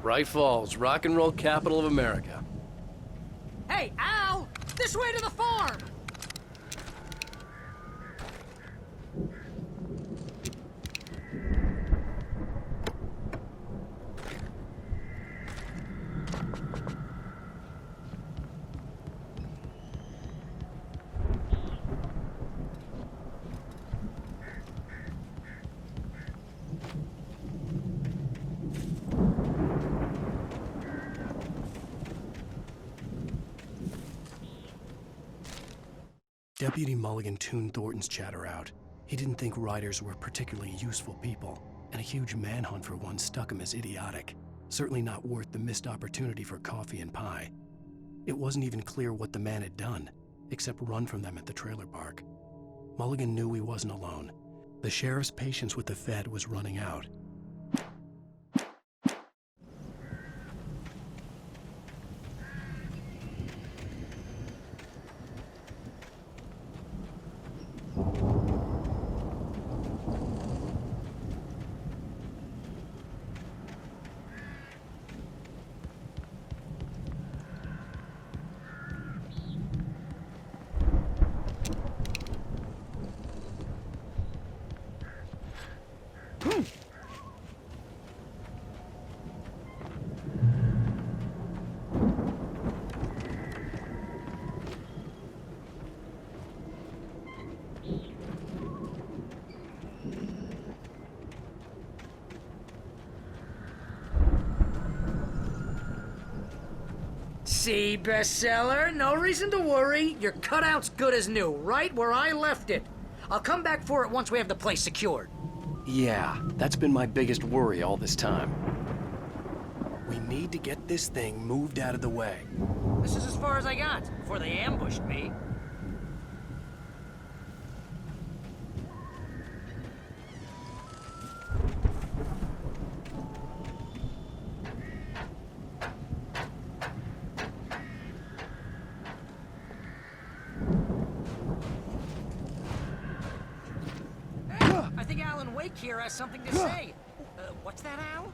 Bright Falls, rock and roll capital of America. Hey, Al! This way to the farm! Deputy Mulligan tuned Thornton's chatter out. He didn't think riders were particularly useful people, and a huge manhunt for one struck him as idiotic. Certainly not worth the missed opportunity for coffee and pie. It wasn't even clear what the man had done, except run from them at the trailer park. Mulligan knew he wasn't alone. The sheriff's patience with the Fed was running out. See, bestseller? No reason to worry. Your cutout's good as new, right where I left it. I'll come back for it once we have the place secured. Yeah, that's been my biggest worry all this time. We need to get this thing moved out of the way. This is as far as I got before they ambushed me. Here has something to say. What's that, Al?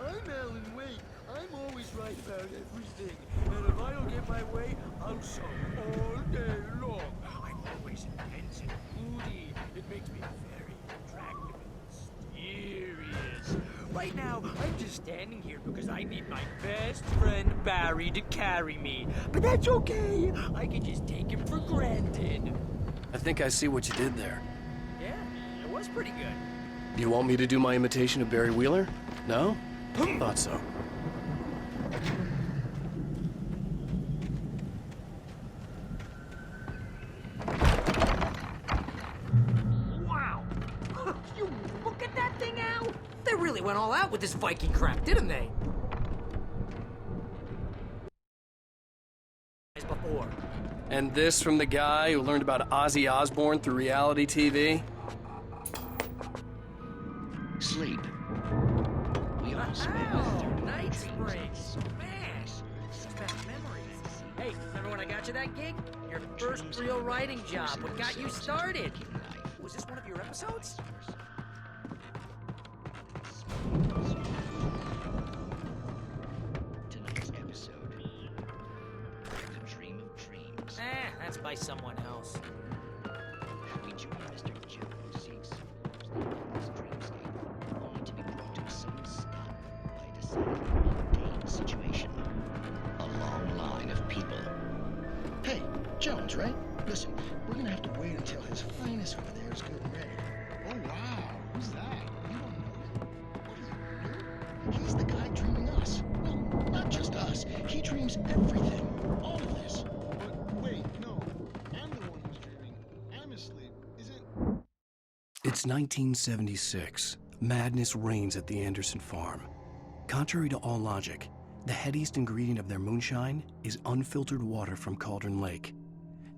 I'm Alan Wake. I'm always right about everything. And if I don't get my way, I'll shout all day long. I'm always intense and moody. It makes me very attractive and mysterious. Right now, I'm just standing here because I need my best friend Barry to carry me. But that's okay. I can just take him for granted. I think I see what you did there. Was pretty good. You want me to do my imitation of Barry Wheeler? No? Thought so. Wow! You look at that thing, Al! They really went all out with this Viking crap, didn't they? As before. And this from the guy who learned about Ozzy Osbourne through reality TV? Sleep. We all sleep. Night springs. Smash. Best memories. Hey, remember when I got you that gig? Your first real writing job. What got you started? Was this one of your episodes? Tonight's episode. The Dream of Dreams. That's by someone else. We join Mr. Jones seeks this dreamscape, only to be brought to a sudden stop by a decidedly mundane situation. A long line of people. Hey, Jones, right? Listen, we're gonna have to wait until his highness over there is good and ready. Oh, wow. Who's that? You don't know him. What are you, new? He's the guy dreaming us. Well, not just us. He dreams everything. All of this. But wait, no. I'm the one who's dreaming. I'm asleep. Isn't... It's 1976. Madness reigns at the Anderson farm. Contrary to all logic, the headiest ingredient of their moonshine is unfiltered water from Cauldren Lake.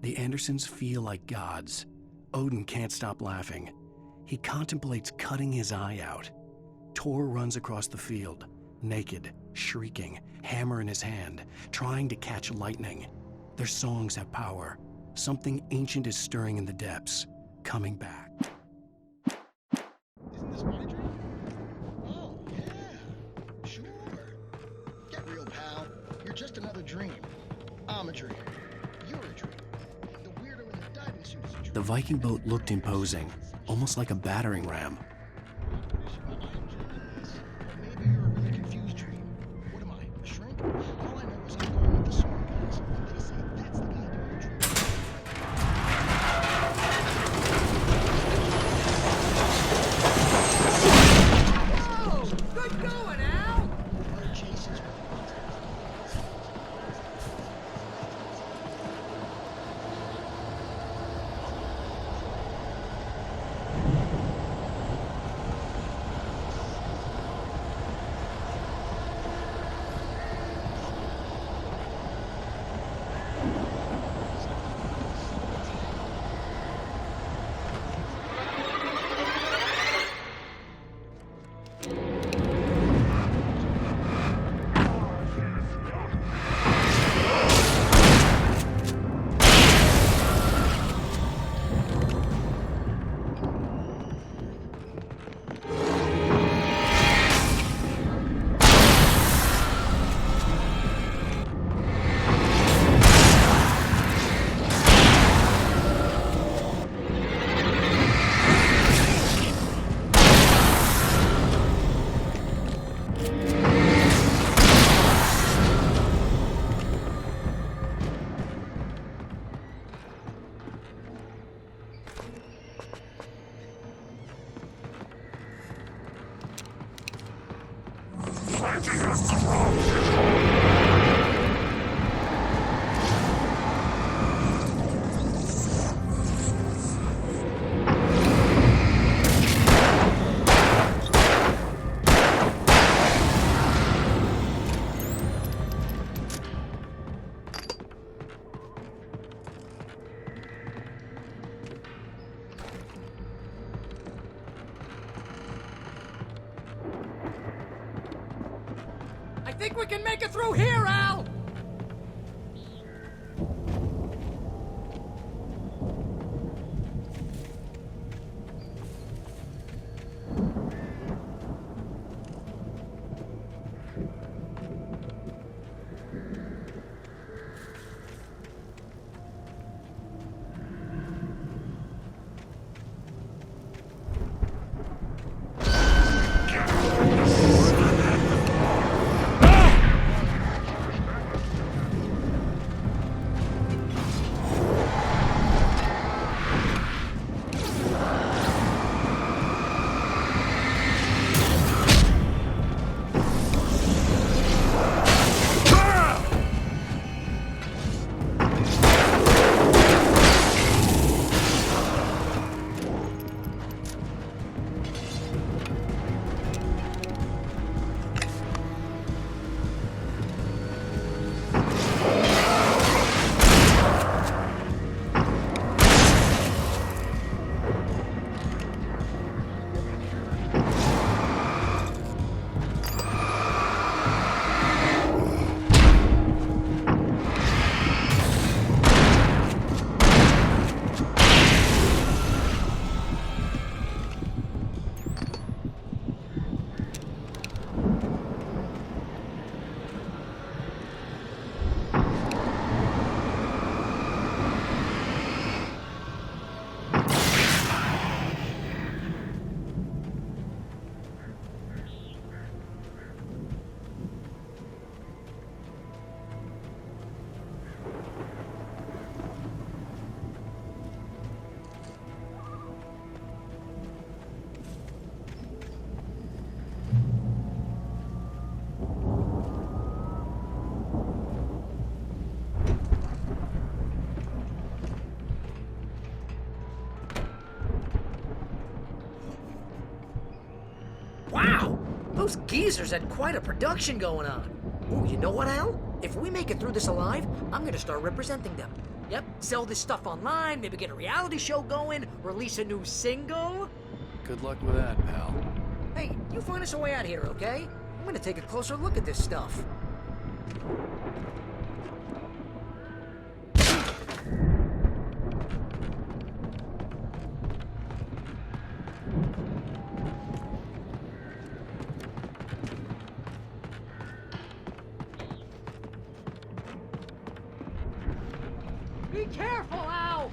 The Andersons feel like gods. Odin can't stop laughing. He contemplates cutting his eye out. Tor runs across the field, naked, shrieking, hammer in his hand, trying to catch lightning. Their songs have power. Something ancient is stirring in the depths, coming back. Isn't this my dream? Oh, yeah. Sure. a dream. I'm a dream. You're a dream. The weirdo in the diving suit is a dream. The Viking boat looked imposing, almost like a battering ram. Pretty sure I'm dreaming this. Or maybe you're a really confused dream. What am I, a shrink? All I know is I'm going with the smart guys. They say that's the guy doing the dream. Oh, good going, Al! Bird chases. I think we can make it through here, Al! Wow! Those geezers had quite a production going on. Oh, you know what, Al? If we make it through this alive, I'm gonna start representing them. Yep, sell this stuff online, maybe get a reality show going, release a new single. Good luck with that, pal. Hey, you find us a way out here, okay? I'm gonna take a closer look at this stuff. Be careful, Al!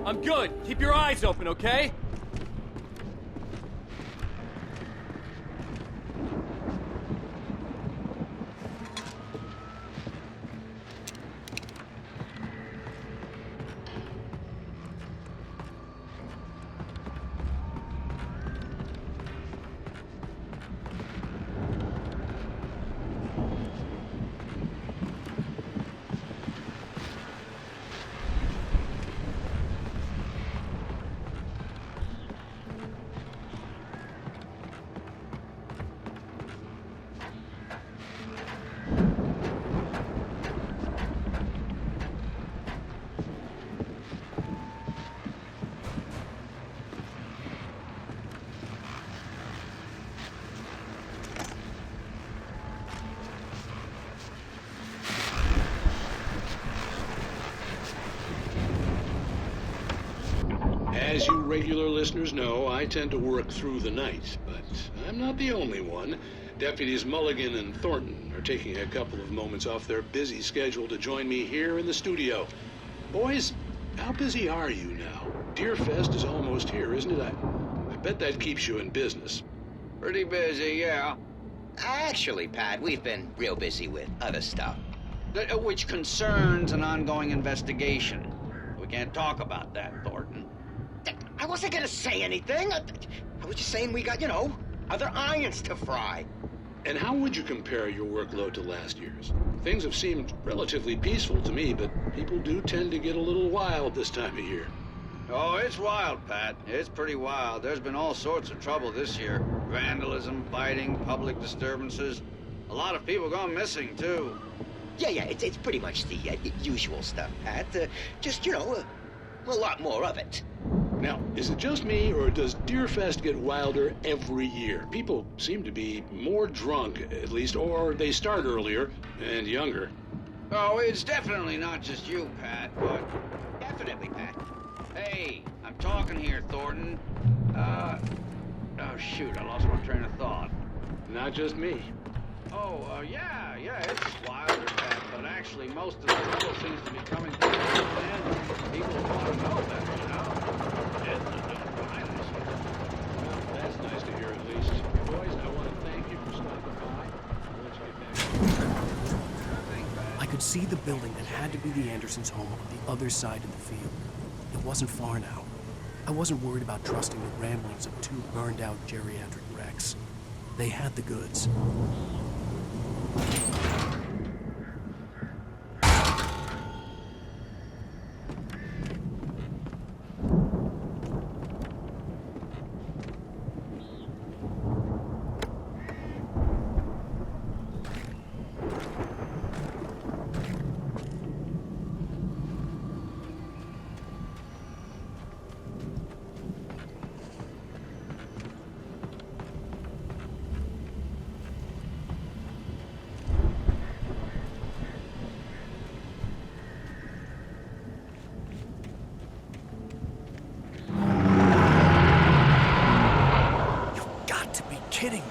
I'm good. Keep your eyes open, okay? As you regular listeners know, I tend to work through the night, but I'm not the only one. Deputies Mulligan and Thornton are taking a couple of moments off their busy schedule to join me here in the studio. Boys, how busy are you now? Deerfest is almost here, isn't it? I bet that keeps you in business. Pretty busy, yeah. Actually, Pat, we've been real busy with other stuff, which concerns an ongoing investigation. We can't talk about that, Thornton. I wasn't gonna say anything. I was just saying we got, other irons to fry. And how would you compare your workload to last year's? Things have seemed relatively peaceful to me, but people do tend to get a little wild this time of year. Oh, it's wild, Pat. It's pretty wild. There's been all sorts of trouble this year. Vandalism, fighting, public disturbances. A lot of people gone missing, too. Yeah, it's pretty much the usual stuff, Pat. Just, a lot more of it. Now, is it just me, or does Deerfest get wilder every year? People seem to be more drunk, at least, or they start earlier and younger. Oh, it's definitely not just you, Pat, but... Definitely, Pat. Hey, I'm talking here, Thornton. Oh, shoot, I lost my train of thought. Not just me. Oh, yeah, it's wilder, Pat, but actually most of the trouble seems to be coming from the end. People want to know that, Well, that's nice to hear at least. Boys, I want to thank you for stopping by. Let's get back. I could see the building that had to be the Andersons' home on the other side of the field. It wasn't far now. I wasn't worried about trusting the ramblings of two burned-out geriatric wrecks. They had the goods. Kidding me.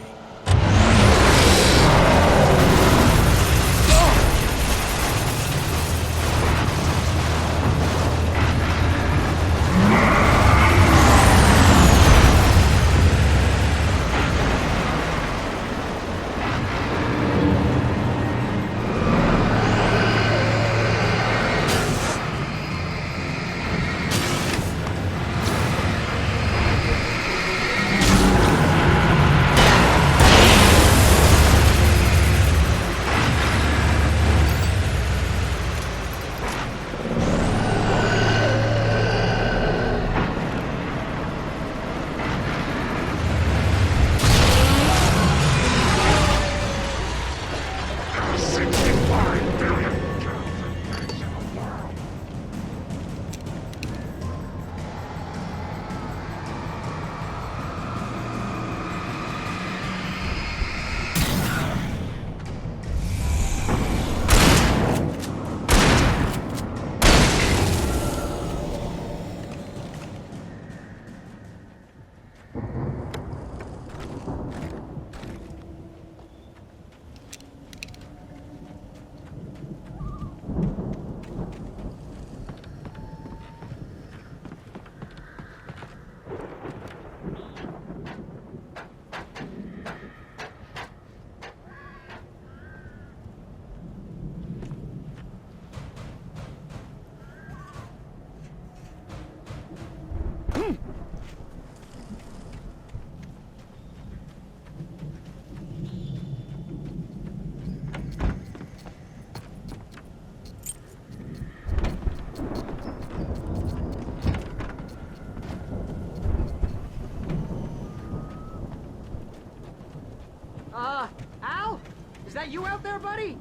that you out there, buddy?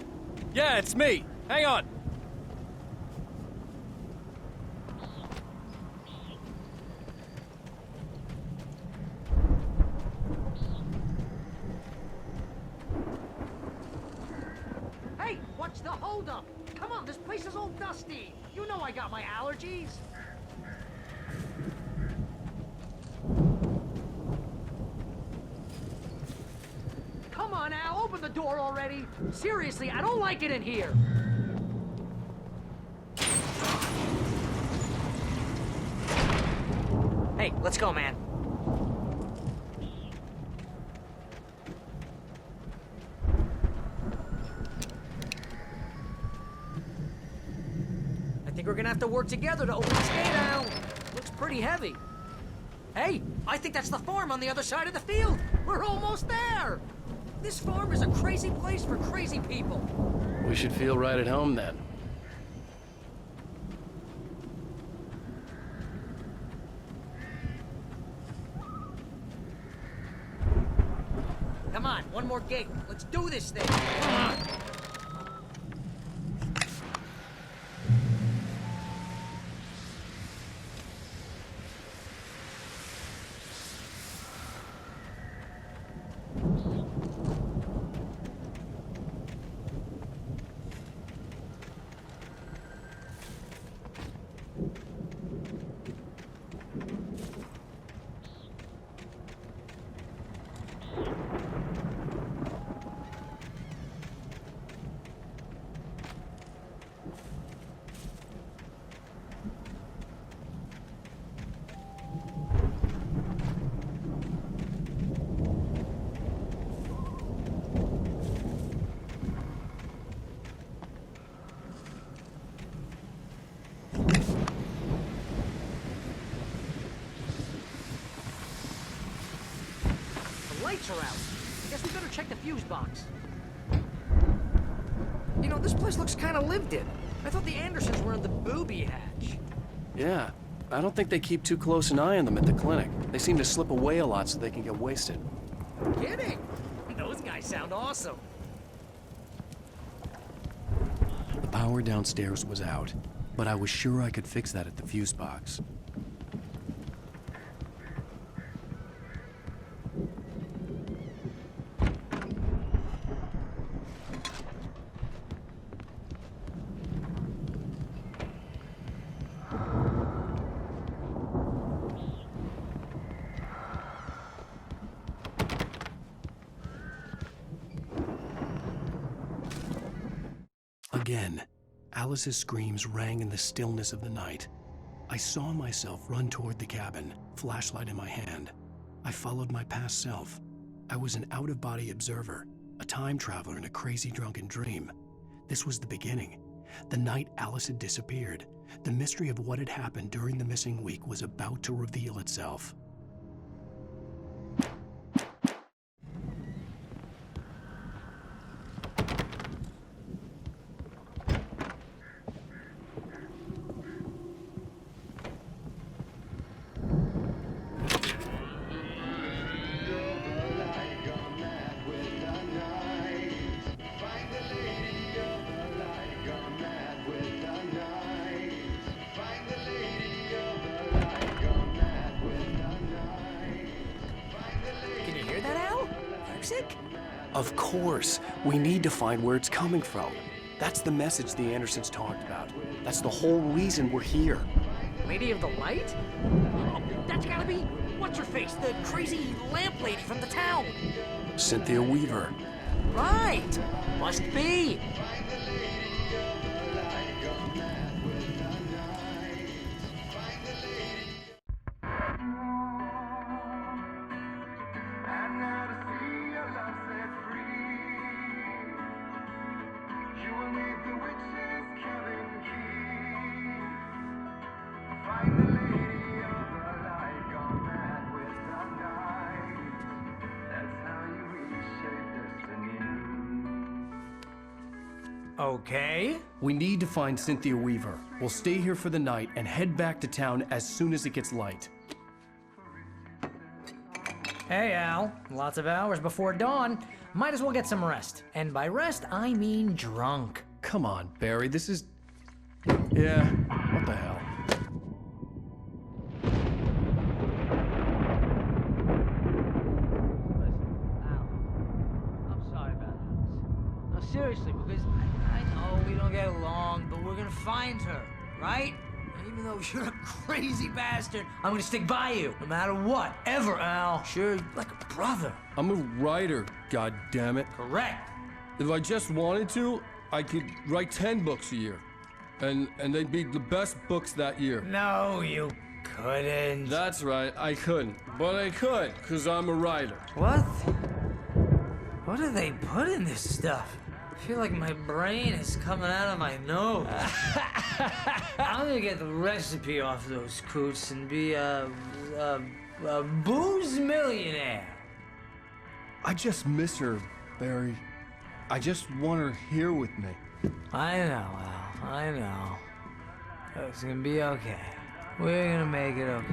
Yeah, it's me. Hang on. Hey, what's the holdup? Come on, this place is all dusty. You know I got my allergies. Come on, Al, open the door already. Seriously, I don't like it in here. Hey, let's go, man. I think we're gonna have to work together to open this gate, Al. Looks pretty heavy. Hey, I think that's the farm on the other side of the field. We're almost there. This farm is a crazy place for crazy people. We should feel right at home then. Come on, one more gate. Let's do this thing. Come on. Lights are out. I guess we better check the fuse box. You know, this place looks kind of lived in. I thought the Andersons were in the booby hatch. Yeah, I don't think they keep too close an eye on them at the clinic. They seem to slip away a lot so they can get wasted. Kidding? Those guys sound awesome. The power downstairs was out, but I was sure I could fix that at the fuse box. Again, Alice's screams rang in the stillness of the night. I saw myself run toward the cabin, flashlight in my hand. I followed my past self. I was an out-of-body observer, a time traveler in a crazy drunken dream. This was the beginning. The night Alice had disappeared. The mystery of what had happened during the missing week was about to reveal itself. Of course, we need to find where it's coming from. That's the message the Andersons talked about. That's the whole reason we're here. Lady of the Light? Oh, that's gotta be, what's her face, the crazy lamp lady from the town. Cynthia Weaver. Right, must be. Okay. We need to find Cynthia Weaver. We'll stay here for the night and head back to town as soon as it gets light. Hey, Al. Lots of hours before dawn. Might as well get some rest. And by rest, I mean drunk. Come on, Barry, this is... Yeah, what the hell? I'm sorry about this. No, seriously, because I know we don't get along, but we're gonna find her, right? And even though you're a crazy bastard, I'm gonna stick by you, no matter what, ever, Al. Sure, like a brother. I'm a writer, goddammit. Correct. If I just wanted to, I could write 10 books a year. And they'd be the best books that year. No, you couldn't. That's right, I couldn't. But I could, because I'm a writer. What? What do they put in this stuff? I feel like my brain is coming out of my nose. I'm gonna get the recipe off those coots and be a booze millionaire. I just miss her, Barry. I just want her here with me. I know, Al. I know. It's gonna be okay. We're gonna make it okay.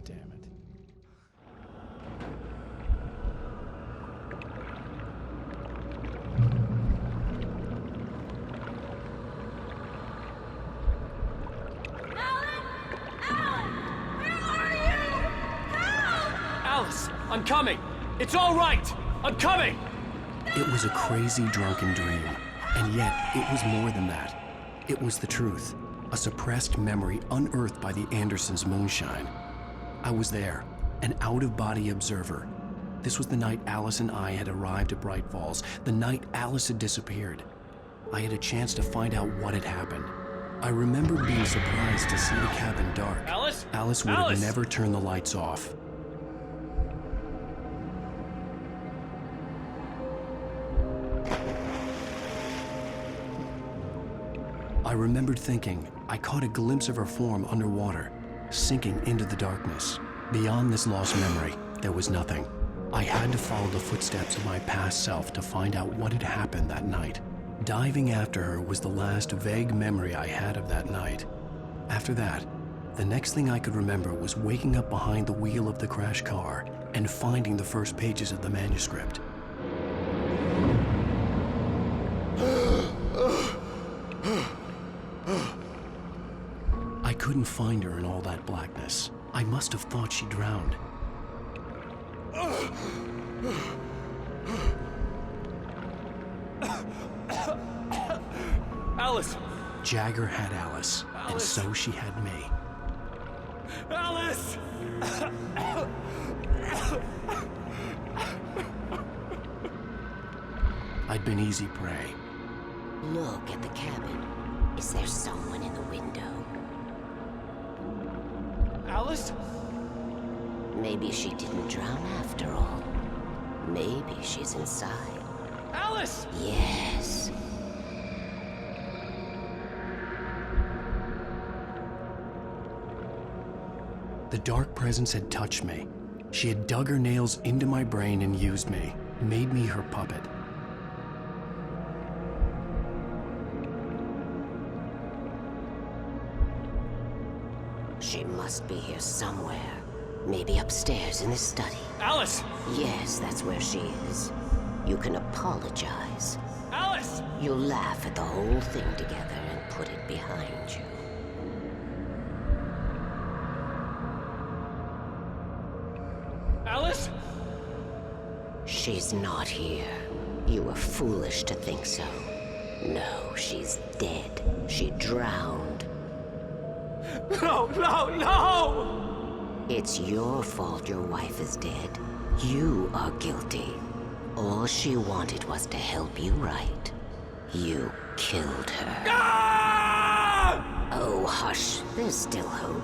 Damn it. Alice, I'm coming. It's all right. I'm coming. It was a crazy, drunken dream. And yet, it was more than that. It was the truth. A suppressed memory unearthed by the Andersons' moonshine. I was there, an out-of-body observer. This was the night Alice and I had arrived at Bright Falls, the night Alice had disappeared. I had a chance to find out what had happened. I remembered being surprised to see the cabin dark. Alice? Alice would have never turned the lights off. I remembered thinking I caught a glimpse of her form underwater, sinking into the darkness. Beyond this lost memory, there was nothing. I had to follow the footsteps of my past self to find out what had happened that night. Diving after her was the last vague memory I had of that night. After that, the next thing I could remember was waking up behind the wheel of the crashed car and finding the first pages of the manuscript. I couldn't find her in all that blackness. I must have thought she drowned. Alice! Jagger had Alice, and so she had me. Alice! I'd been easy prey. Look at the cabin. Is there someone in the window? Alice? Maybe she didn't drown after all. Maybe she's inside. Alice! Yes. The dark presence had touched me. She had dug her nails into my brain and used me, made me her puppet. She must be here somewhere. Maybe upstairs in the study. Alice! Yes, that's where she is. You can apologize. Alice! You'll laugh at the whole thing together and put it behind you. Alice? She's not here. You were foolish to think so. No, she's dead. She drowned. No, no, no! It's your fault your wife is dead. You are guilty. All she wanted was to help you right. You killed her. Oh, hush. There's still hope.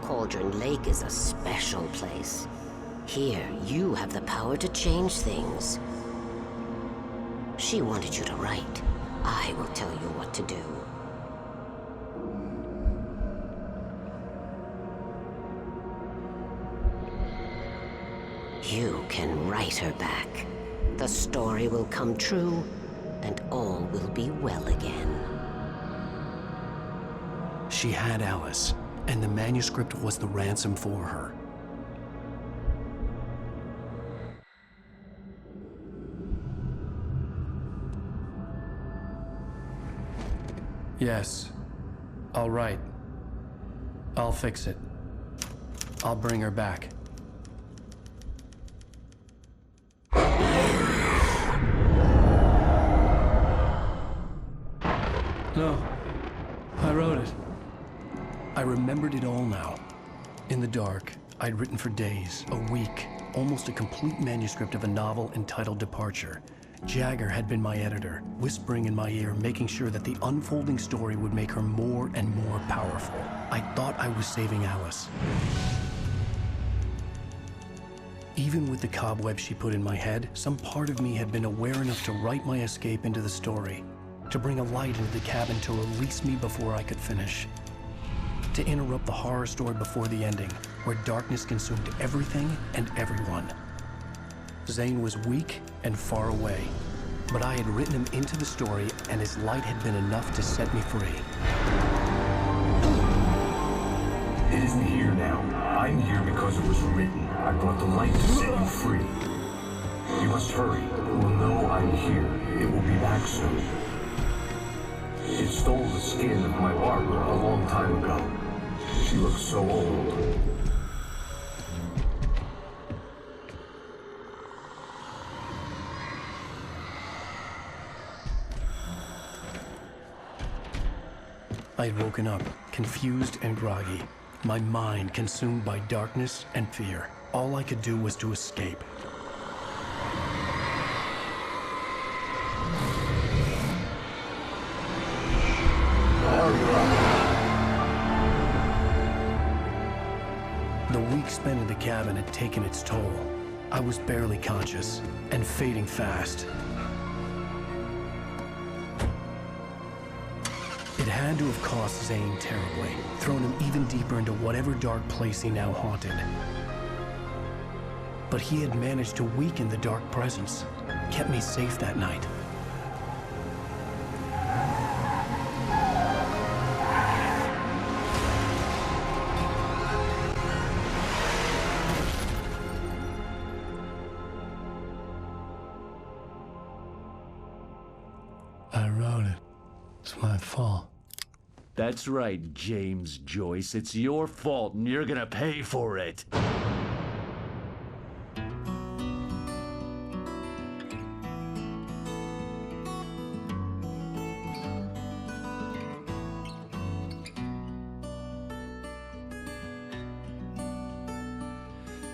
Cauldren Lake is a special place. Here, you have the power to change things. She wanted you to write. I will tell you what to do. You can write her back. The story will come true, and all will be well again. She had Alice, and the manuscript was the ransom for her. Yes. All right. I'll fix it. I'll bring her back. No. I wrote it. I remembered it all now. In the dark, I'd written for days, a week, almost a complete manuscript of a novel entitled Departure. Jagger had been my editor, whispering in my ear, making sure that the unfolding story would make her more and more powerful. I thought I was saving Alice. Even with the cobwebs she put in my head, some part of me had been aware enough to write my escape into the story, to bring a light into the cabin to release me before I could finish, to interrupt the horror story before the ending, where darkness consumed everything and everyone. Zane was weak and far away, but I had written him into the story, and his light had been enough to set me free. It isn't here now. I'm here because it was written. I brought the light to set you free. You must hurry. It will know I'm here. It will be back soon. It stole the skin of my Barbara a long time ago. She looks so old. I'd woken up, confused and groggy, my mind consumed by darkness and fear. All I could do was to escape. The week spent in the cabin had taken its toll. I was barely conscious, and fading fast. It had to have cost Zane terribly, thrown him even deeper into whatever dark place he now haunted. But he had managed to weaken the dark presence, kept me safe that night. I wrote it. It's my fault. That's right, James Joyce. It's your fault, and you're gonna pay for it.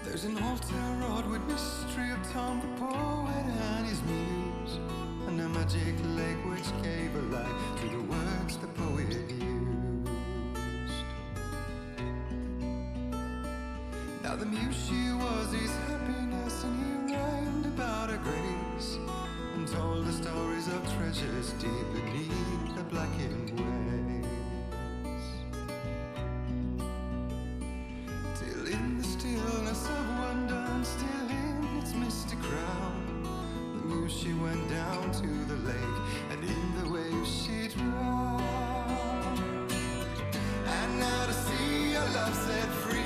There's an old town road with mystery of Tom the poet and his muse, and a magic lake which gave a light to the words the poet used. Now the muse she was his happiness, and he rhymed about her grace, and told the stories of treasures deep beneath the blackened waves. Till in the stillness of wonder, and still in its misty crown, the muse she went down to the lake, and in the waves she drowned. And now to see your love set free,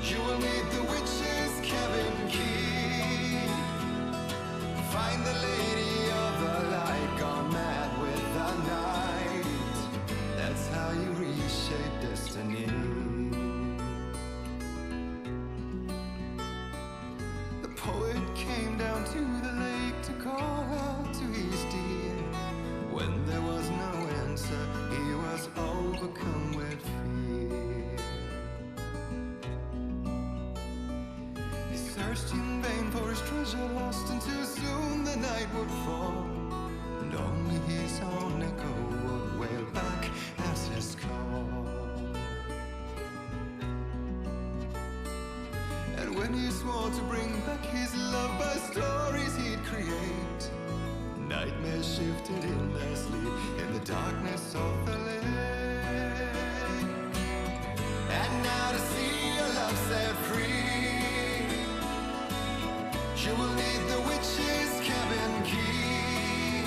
you will need the witch's cabin key. Find the lady of the light, gone mad with the night. That's how you reshape destiny. The poet came down to the lake to call out to his dear. When there was no answer, he was overcome with fear. He searched in vain for his treasure lost, and too soon the night would fall, and only his own echo would wail back at his call. And when he swore to bring back his love by stories he'd create, nightmares shifted in their sleep in the darkness of the lake. And now to see your love set free, you will need the witch's cabin key.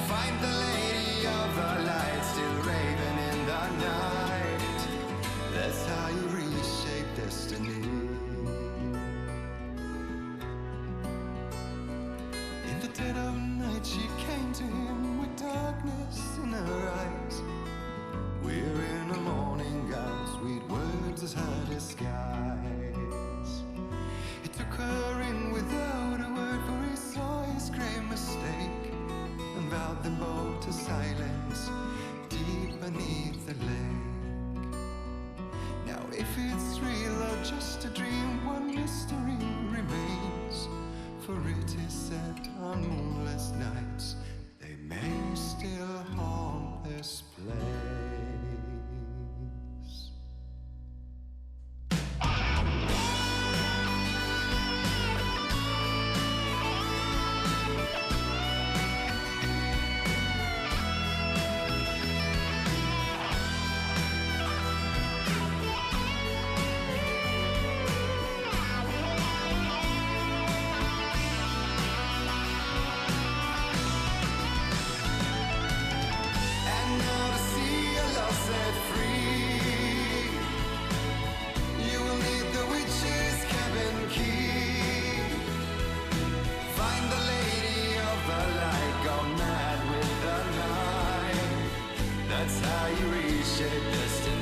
Find the lady of the light still raving in the night. That's how you reshape destiny. In the dead of night she came to him with darkness in her eyes. We're in a morning gown, sweet words as her disguise. He took her in without a word, for he saw his grave mistake, and vowed them both to silence deep beneath the lake. Now if it's real or just a dream, one mystery remains, for it is said on moonless nights they may still haunt this place. That's how you reshape destiny.